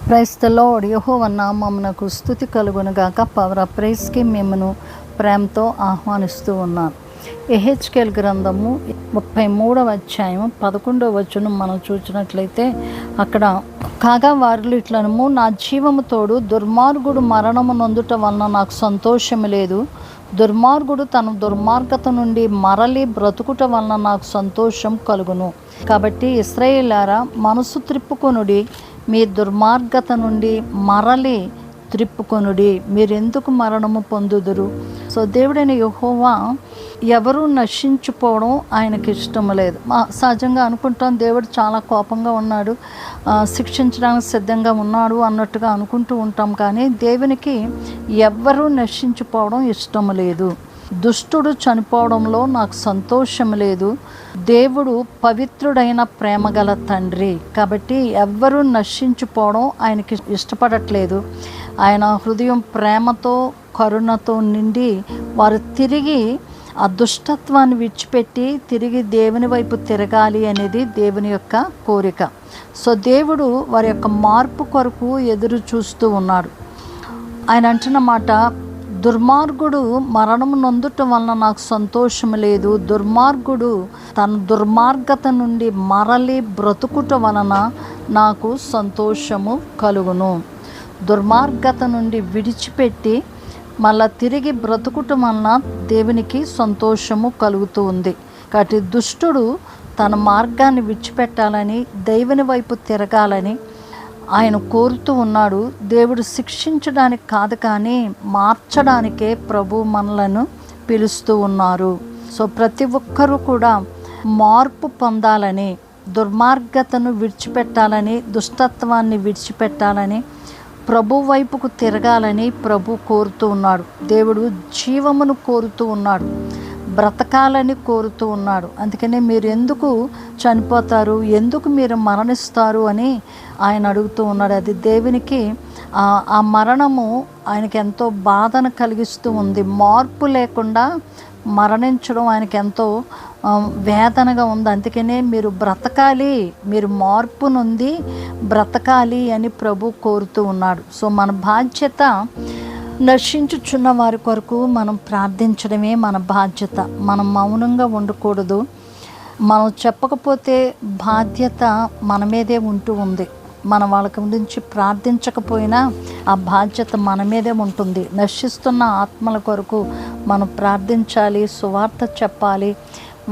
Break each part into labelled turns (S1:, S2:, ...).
S1: Praise the lord. యెహోవా నామమునకు స్తుతి కలుగునుగాక. పవర్ ఆఫ్ ప్రైజ్కి మిమ్మను ప్రేమతో ఆహ్వానిస్తూ ఉన్నాను. యెహెజ్కేలు గ్రంథము 33వ అధ్యాయం 11వ వచనం మనం చూసినట్లయితే అక్కడ కాగా వారిలో ఇట్లనము, నా జీవము తోడు దుర్మార్గుడు మరణము నొందుట వలన నాకు సంతోషము లేదు. దుర్మార్గుడు తన దుర్మార్గత నుండి మరలి బ్రతుకుట వలన నాకు సంతోషం కలుగును. కాబట్టి ఇశ్రాయేలారా, మనసు త్రిప్పుకొనుడి, మీ దుర్మార్గత నుండి మరలి త్రిప్పుకొనుడి, మీరెందుకు మరణము పొందుదురు. సో దేవుడైన యెహోవా ఎవరు నశించిపోవడం ఆయనకి ఇష్టం లేదు. సహజంగా అనుకుంటాం దేవుడు చాలా కోపంగా ఉన్నాడు, శిక్షించడానికి సిద్ధంగా ఉన్నాడు అన్నట్టుగా అనుకుంటూ ఉంటాం. కానీ దేవునికి ఎవరు నశించిపోవడం ఇష్టం లేదు. దుష్టుడు చనిపోవడంలో నాకు సంతోషం లేదు. దేవుడు పవిత్రుడైన ప్రేమగల తండ్రి కాబట్టి ఎవ్వరూ నశించిపోవడం ఆయనకి ఇష్టపడట్లేదు. ఆయన హృదయం ప్రేమతో కరుణతో నిండి వారు తిరిగి ఆ దుష్టత్వాన్ని విడిచిపెట్టి తిరిగి దేవుని వైపు తిరగాలి అనేది దేవుని యొక్క కోరిక. సో దేవుడు వారి యొక్క మార్పు కొరకు ఎదురు చూస్తూ ఉన్నాడు. ఆయన అంటున్న మాట, దుర్మార్గుడు మరణము నొందుట వలన నాకు సంతోషం లేదు. దుర్మార్గుడు తన దుర్మార్గత నుండి మరలి బ్రతుకుట వలన నాకు సంతోషము కలుగును. దుర్మార్గత నుండి విడిచిపెట్టి మళ్ళా తిరిగి బ్రతుకుట వలన దేవునికి సంతోషము కలుగుతూ ఉంది. కాబట్టి దుష్టుడు తన మార్గాన్ని విడిచిపెట్టాలని, దేవుని వైపు తిరగాలని ఆయన కోరుతూ ఉన్నాడు. దేవుడు శిక్షించడానికి కాదు కానీ మార్చడానికే ప్రభు మనలను పిలుస్తూ ఉన్నారు. సో ప్రతి ఒక్కరూ కూడా మార్పు పొందాలని, దుర్మార్గతను విడిచిపెట్టాలని, దుష్టత్వాన్ని విడిచిపెట్టాలని, ప్రభు వైపుకు తిరగాలని ప్రభు కోరుతూ ఉన్నాడు. దేవుడు జీవమును కోరుతూ ఉన్నాడు, బ్రతకాలని కోరుతూ ఉన్నాడు. అందుకనే మీరు ఎందుకు చనిపోతారు, ఎందుకు మీరు మరణిస్తారు అని ఆయన అడుగుతూ ఉన్నాడు. అది దేవునికి ఆ మరణము ఆయనకి ఎంతో బాధను కలిగిస్తూ ఉంది. మార్పు లేకుండా మరణించడం ఆయనకి ఎంతో వేదనగా ఉంది. అందుకనే మీరు బ్రతకాలి, మీరు మార్పు నుండి బ్రతకాలి అని ప్రభు కోరుతూ ఉన్నాడు. సో మన బాధ్యత నశించుచున్న వారి కొరకు మనం ప్రార్థించడమే మన బాధ్యత. మనం మౌనంగా ఉండకూడదు. మనం చెప్పకపోతే బాధ్యత మన మీదే ఉంటూ ఉంది. మనం వాళ్ళ గురించి ప్రార్థించకపోయినా ఆ బాధ్యత మన మీదే ఉంటుంది. నశిస్తున్న ఆత్మల కొరకు మనం ప్రార్థించాలి, సువార్త చెప్పాలి,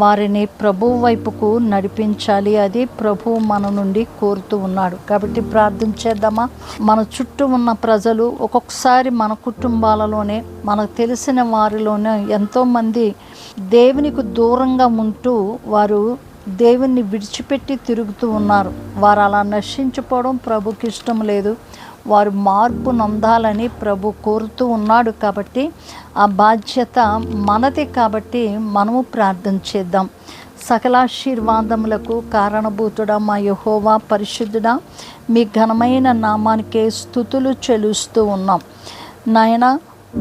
S1: వారిని ప్రభు వైపుకు నడిపించాలి. అది ప్రభు మన నుండి కోరుతూ ఉన్నాడు. కాబట్టి ప్రార్థించేద్దామా? మన చుట్టూ ఉన్న ప్రజలు, ఒక్కొక్కసారి మన కుటుంబాలలోనే, మనకు తెలిసిన వారిలోనే ఎంతోమంది దేవునికి దూరంగా ఉంటూ వారు దేవుణ్ణి విడిచిపెట్టి తిరుగుతూ ఉన్నారు. వారు అలా నశించిపోవడం ప్రభుకి ఇష్టం లేదు. వారు మార్పు నొందాలని ప్రభు కోరుతూ ఉన్నాడు. కాబట్టి ఆ బాధ్యత మనది. కాబట్టి మనము ప్రార్థన చేద్దాం. సకలాశీర్వాదములకు కారణభూతుడా మా యెహోవా, పరిశుద్ధుడా, మీ ఘనమైన నామానికే స్తుతులు చెల్లిస్తూ ఉన్నాం. నాయన,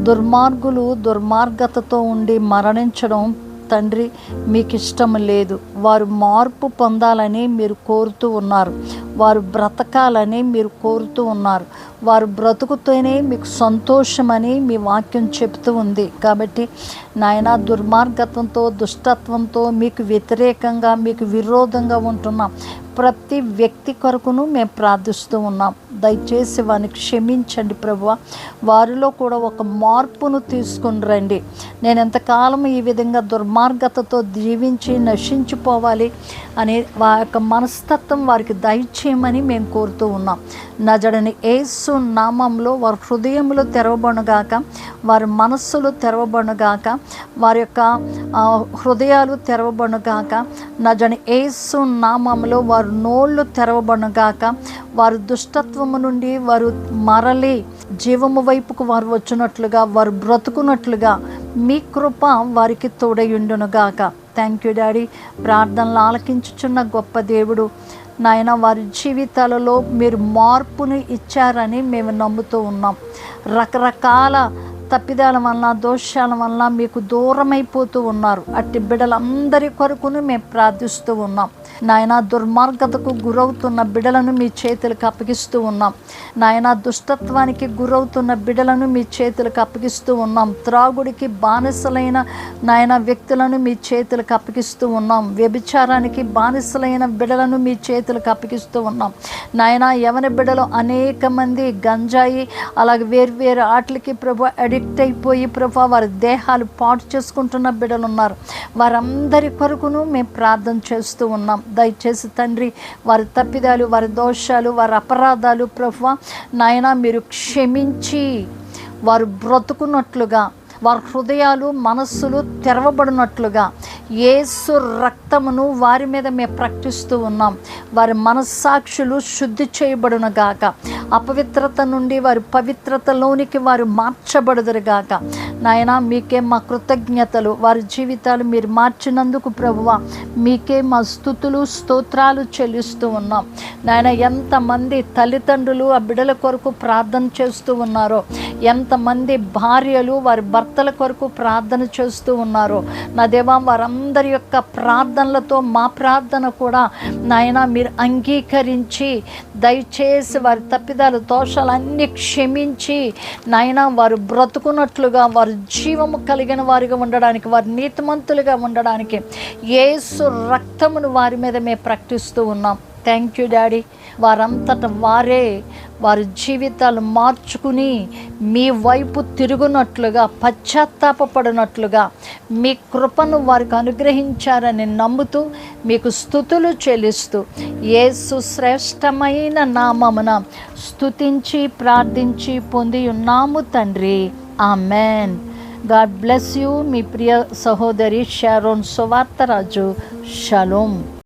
S1: దుర్మార్గులు దుర్మార్గతతో ఉండి మరణించడం తండ్రి మీకు ఇష్టం లేదు. వారు మార్పు పొందాలని మీరు కోరుతూ ఉన్నారు. వారు బ్రతకాలని మీరు కోరుతూ ఉన్నారు. వారు బ్రతుకుతూనే మీకు సంతోషమని మీ వాక్యం చెబుతూ ఉంది. కాబట్టి నాయన, దుర్మార్గతంతో దుష్టత్వంతో మీకు వ్యతిరేకంగా మీకు విరోధంగా ఉంటున్నాం ప్రతి వ్యక్తి కొరకును మేము ప్రార్థిస్తూ ఉన్నాం. దయచేసి వారిని క్షమించండి ప్రభువా. వారిలో కూడా ఒక మార్పును తీసుకుని రండి. నేను ఎంతకాలం ఈ విధంగా దుర్మార్గతతో జీవించి నశించిపోవాలి అనే వారి యొక్క మనస్తత్వం వారికి దయచేయమని మేము కోరుతూ ఉన్నాం. నజరుడైన యేసు నామంలో వారి హృదయములు తెరవబడుగాక, వారి మనస్సులు తెరవబడుగాక, వారి యొక్క హృదయాలు తెరవబడుగాక. నజరుడైన యేసు నామంలో వారి నోళ్ళు తెరవబడుగాక. వారు దుష్టత్వము నుండి వారు మరలి జీవము వైపుకు వారు వచ్చినట్లుగా, వారు బ్రతుకున్నట్లుగా మీ కృప వారికి తోడయుండునుగాక. Thank you daddy. ప్రార్థనలు ఆలకించుచున్న గొప్ప దేవుడు నాయన, వారి జీవితాలలో మీరు మార్పుని ఇచ్చారని మేము నమ్ముతూ ఉన్నాం. రకరకాల తప్పిదాల వలన, దోషాల వలన మీకు దూరమైపోతూ ఉన్నారు. అట్టి బిడ్డలందరి కొరకును మేము ప్రార్థిస్తూ ఉన్నాం. నాయన దుర్మార్గతకు గురవుతున్న బిడలను మీ చేతులకు అప్పగిస్తూ ఉన్నాం. నాయన దుష్టత్వానికి గురవుతున్న బిడలను మీ చేతులకు అప్పగిస్తూ ఉన్నాం. త్రాగుడికి బానిసలైన నాయన వ్యక్తులను మీ చేతులకు అప్పగిస్తూ ఉన్నాం. వ్యభిచారానికి బానిసలైన బిడలను మీ చేతులకు అప్పగిస్తూ ఉన్నాం. నాయన యవన బిడలు అనేక మంది గంజాయి అలాగే వేర్వేరు ఆటలకి ప్రభు అడిక్ట్ అయిపోయి ప్రభు వారి దేహాలు పాటు చేసుకుంటున్న బిడలు ఉన్నారు. వారందరి కొరకును మేము ప్రార్థన చేస్తూ ఉన్నాం. దయచేసి తండ్రి వారి తప్పిదాలు, వారి దోషాలు, వారి అపరాధాలు ప్రభువా నాయన మీరు క్షమించి వారు బ్రతుకున్నట్లుగా, వారి హృదయాలు మనస్సులు తెరవబడినట్లుగా యేసు రక్తమును వారి మీద మేము ప్రకటిస్తూ ఉన్నాం. వారి మనస్సాక్షులు శుద్ధి చేయబడును గాక. అపవిత్రత నుండి వారి పవిత్రతలోనికి వారు మార్చబడుదురు గాక. నాయన మీకే మా కృతజ్ఞతలు. వారి జీవితాలు మీరు మార్చినందుకు ప్రభువా మీకే మా స్తుతులు స్తోత్రాలు చెల్లిస్తూ ఉన్నాం. నాయన ఎంతమంది తల్లిదండ్రులు ఆ బిడ్డల కొరకు ప్రార్థన చేస్తూ ఉన్నారో, ఎంతమంది భార్యలు వారి భర్తల కొరకు ప్రార్థన చేస్తూ ఉన్నారో నా దేవా, వారందరి యొక్క ప్రార్థనలతో మా ప్రార్థన కూడా నాయన మీరు అంగీకరించి దయచేసి వారి తప్పిదాలు దోషాలన్నీ క్షమించి నాయన వారు బ్రతుకున్నట్లుగా, వారు జీవము కలిగిన వారిగా ఉండడానికి, వారు నీతిమంతులుగా ఉండడానికి యేసు రక్తమును వారి మీద మేము ప్రకటిస్తూ ఉన్నాం. Thank you daddy. వారంతట వారే వారి జీవితాలు మార్చుకుని మీ వైపు తిరుగునట్లుగా, పశ్చాత్తాపపడినట్లుగా మీ కృపను వారికి అనుగ్రహించారని నమ్ముతూ మీకు స్తుతులు చెల్లిస్తూ యేసు శ్రేష్టమైన నామమున స్తుతించి ప్రార్థించి పొంది ఉన్నాము తండ్రి. ఆమెన్. God bless you. మీ ప్రియ సహోదరి షారోన్ సువార్తరాజు. షలోమ్.